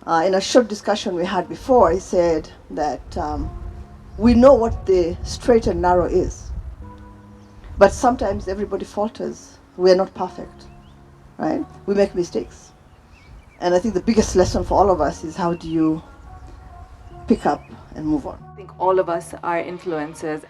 In a short discussion we had before, he said that we know what the straight and narrow is, but sometimes everybody falters. We're not perfect, right? We make mistakes. And I think the biggest lesson for all of us is how do you pick up and move on. I think all of us are influencers.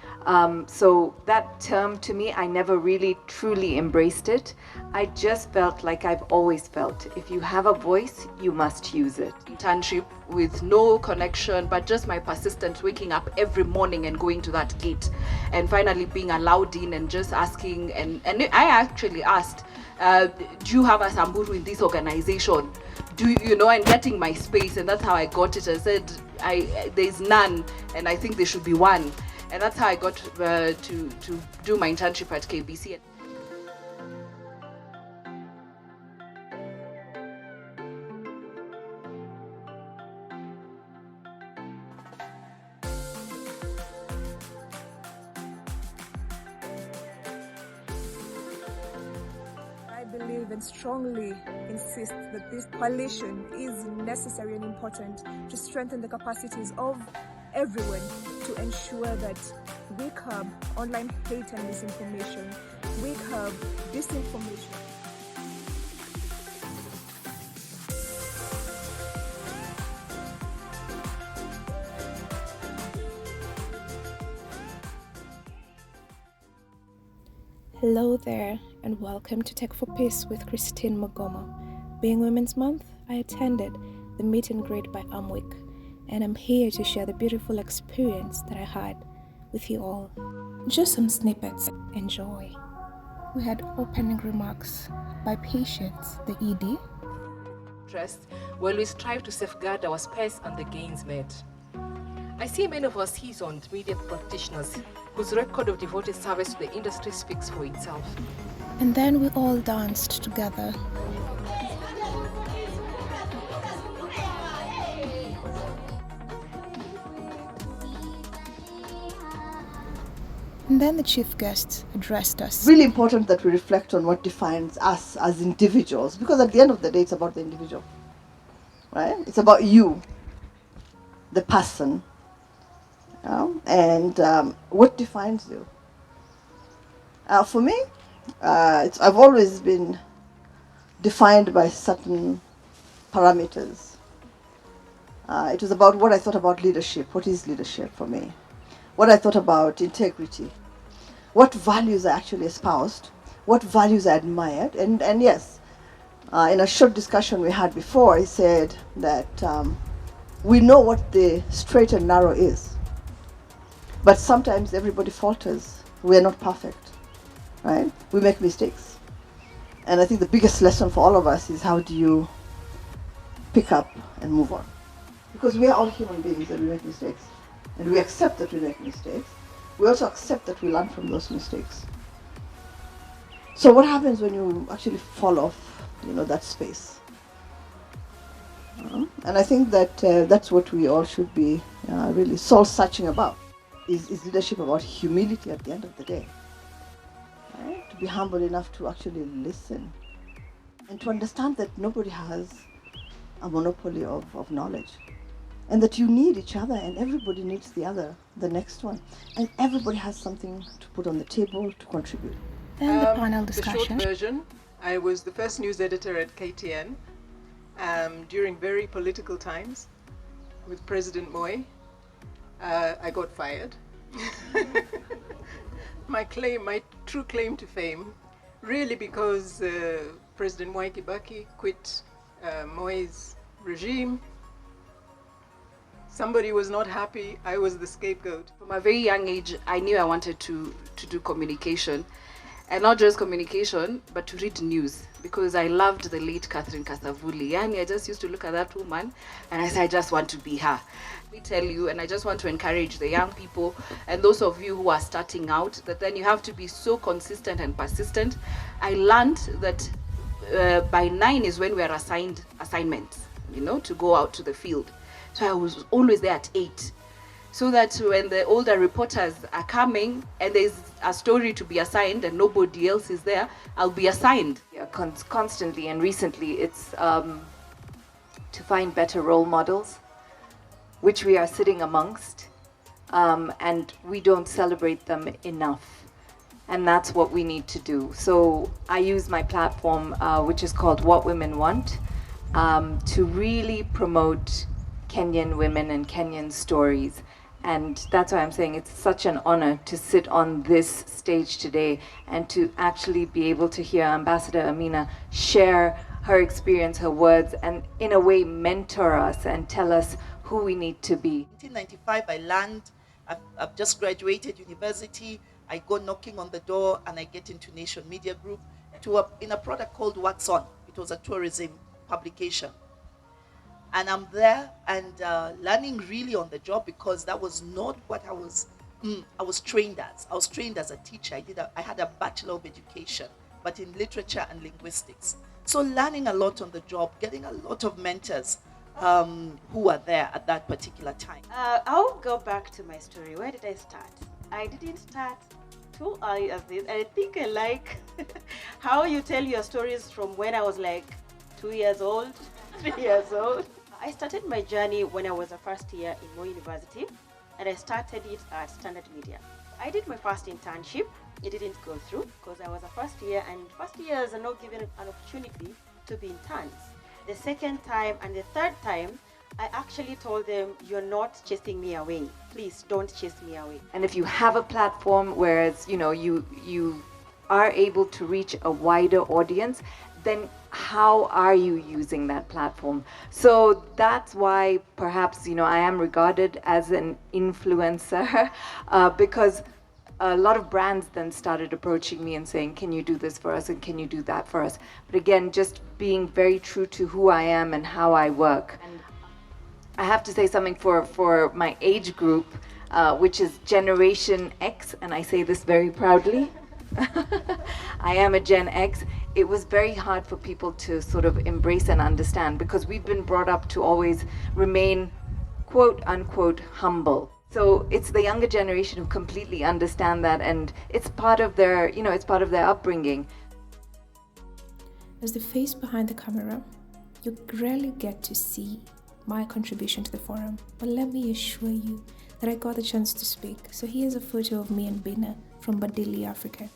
So that term, to me, I never really truly embraced it. I just felt like I've always felt. If you have a voice, you must use it. Internship with no connection, but just my persistent waking up every morning and going to that gate and finally being allowed in and just asking. And I actually asked, do you have a Samburu in this organization? And getting my space, and that's how I got it. I said, there's none, and I think there should be one, and that's how I got to do my internship at KBC. I believe and strongly insist that this coalition is necessary and important to strengthen the capacities of everyone to ensure that we curb online hate and misinformation, we curb disinformation. Hello there, and welcome to Tech for Peace with Christine Magoma. Being Women's Month, I attended the meet and greet by AMWIK, and I'm here to share the beautiful experience that I had with you all. Just some snippets. Enjoy. We had opening remarks by Patience, the ED. We always strive to safeguard our space and the gains made. I see many of our seasoned media practitioners whose record of devoted service to the industry speaks for itself. And then we all danced together. And then the chief guest addressed us. Really important that we reflect on what defines us as individuals, because at the end of the day, it's about the individual, right? It's about you, the person, and what defines you. For me, I've always been defined by certain parameters. It was about what I thought about leadership. What is leadership for me? What I thought about integrity. What values I actually espoused. What values I admired. And yes, in a short discussion we had before, he said that we know what the straight and narrow is. But sometimes everybody falters. We're not perfect, right? We make mistakes. And I think the biggest lesson for all of us is how do you pick up and move on? Because we are all human beings and we make mistakes. And we accept that we make mistakes. We also accept that we learn from those mistakes. So what happens when you actually fall off, that space? And I think that that's what we all should be really soul-searching about. Is leadership about humility at the end of the day? Right? To be humble enough to actually listen and to understand that nobody has a monopoly of knowledge, and that you need each other and everybody needs the next one, and everybody has something to put on the table to contribute. Then the panel discussion. The short version, I was the first news editor at KTN during very political times with President Moi. I got fired. My true claim to fame, really because President Mwai Kibaki quit Moi's regime. Somebody was not happy. I was the scapegoat. From a very young age, I knew I wanted to do communication. And not just communication, but to read news, because I loved the late Catherine Kasavuli. And I just used to look at that woman and I said, I just want to be her. Let me tell you, and I just want to encourage the young people and those of you who are starting out, that then you have to be so consistent and persistent. I learned that by 9 is when we are assigned assignments, to go out to the field. So I was always there at 8. So that when the older reporters are coming and there's a story to be assigned and nobody else is there, I'll be assigned. Yeah, constantly and recently, it's to find better role models, which we are sitting amongst, and we don't celebrate them enough. And that's what we need to do. So I use my platform, which is called What Women Want, to really promote Kenyan women and Kenyan stories. And that's why I'm saying it's such an honor to sit on this stage today and to actually be able to hear Ambassador Amina share her experience, her words, and in a way mentor us and tell us who we need to be. 1995, I land, I've just graduated university, I go knocking on the door and I get into Nation Media Group in a product called What's On. It was a tourism publication. And I'm there and learning really on the job, because that was not what I was trained as. I was trained as a teacher. I had a Bachelor of Education, but in literature and linguistics. So learning a lot on the job, getting a lot of mentors who were there at that particular time. I'll go back to my story. Where did I start? I didn't start too early as this. I think I like how you tell your stories from when I was like 2 years old, 3 years old. I started my journey when I was a first year in Moi University, and I started it at Standard Media. I did my first internship. It didn't go through because I was a first year, and first years are not given an opportunity to be interns. The second time and the third time, I actually told them, you're not chasing me away. Please don't chase me away. And if you have a platform where it's, you are able to reach a wider audience, then how are you using that platform? So that's why perhaps, I am regarded as an influencer because a lot of brands then started approaching me and saying, can you do this for us and can you do that for us? But again, just being very true to who I am and how I work. And I have to say something for my age group, which is Generation X, and I say this very proudly. I am a Gen X. It was very hard for people to sort of embrace and understand, because we've been brought up to always remain quote unquote humble. So it's the younger generation who completely understand that, and it's part of their, it's part of their upbringing. As the face behind the camera, you rarely get to see my contribution to the forum, but let me assure you that I got the chance to speak. So here's a photo of me and Bina from Badili, Africa.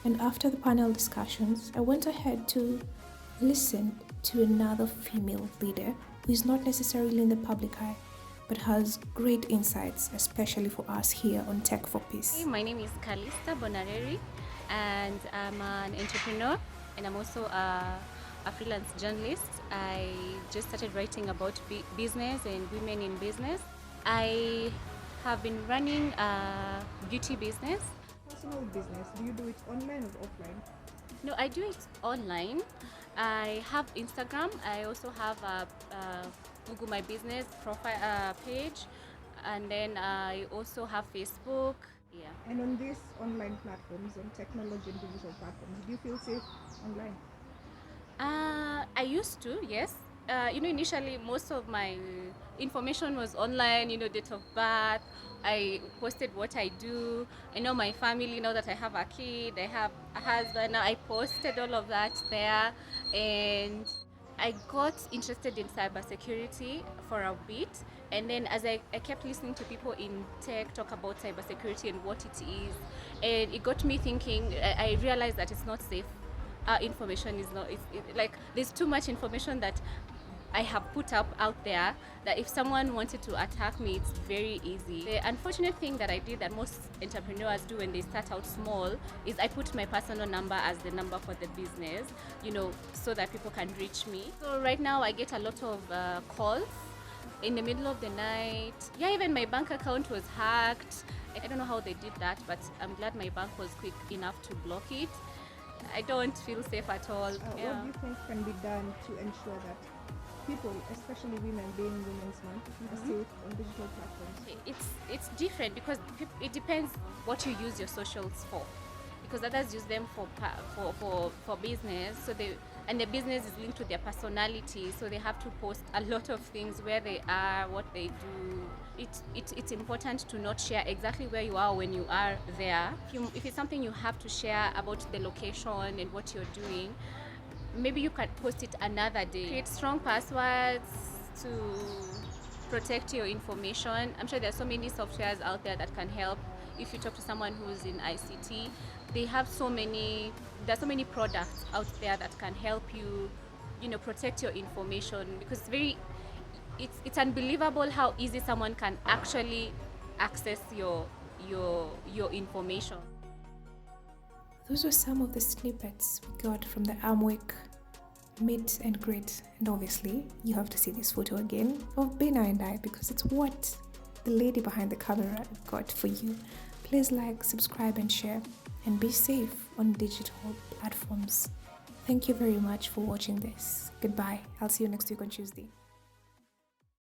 And after the panel discussions, I went ahead to listen to another female leader who is not necessarily in the public eye, but has great insights, especially for us here on Tech for Peace. Hey, my name is Kalista Bonareri, and I'm an entrepreneur, and I'm also a freelance journalist. I just started writing about business and women in business. I have been running a beauty business. Personal business, do you do it online or offline? No, I do it online. I have Instagram. I also have a Google My Business profile page, and then I also have Facebook. Yeah. And on these online platforms, on technology and digital platforms, do you feel safe online? I used to, yes. Initially most of my information was online, date of birth. I posted what I do. I know my family, now that I have a kid, I have a husband, now I posted all of that there. And I got interested in cybersecurity for a bit. And then as I kept listening to people in tech talk about cybersecurity and what it is, and it got me thinking, I realized that it's not safe. Information is not, like there's too much information that I have put up out there that if someone wanted to attack me, it's very easy. The unfortunate thing that I did that most entrepreneurs do when they start out small is I put my personal number as the number for the business, so that people can reach me. So right now I get a lot of calls in the middle of the night. Yeah, even my bank account was hacked. I don't know how they did that, but I'm glad my bank was quick enough to block it. I don't feel safe at all. What do you think can be done to ensure that people, especially women, being Women's Month, are safe on digital platforms? It's different because it depends what you use your socials for. Because others use them for business, and the business is linked to their personality, so they have to post a lot of things, where they are, what they do. It's important to not share exactly where you are when you are there. If it's something you have to share about the location and what you're doing, maybe you can post it another day. Create strong passwords to protect your information. I'm sure there are so many softwares out there that can help. If you talk to someone who's in ICT, there are so many products out there that can help you, protect your information, because it's unbelievable how easy someone can actually access your information. Those were some of the snippets we got from the AMWIK meet and greet, and obviously you have to see this photo again of Bina and I, because it's what the lady behind the camera got for you. Please like, subscribe and share, and be safe on digital platforms. Thank you very much for watching this. Goodbye. I'll see you next week on Tuesday.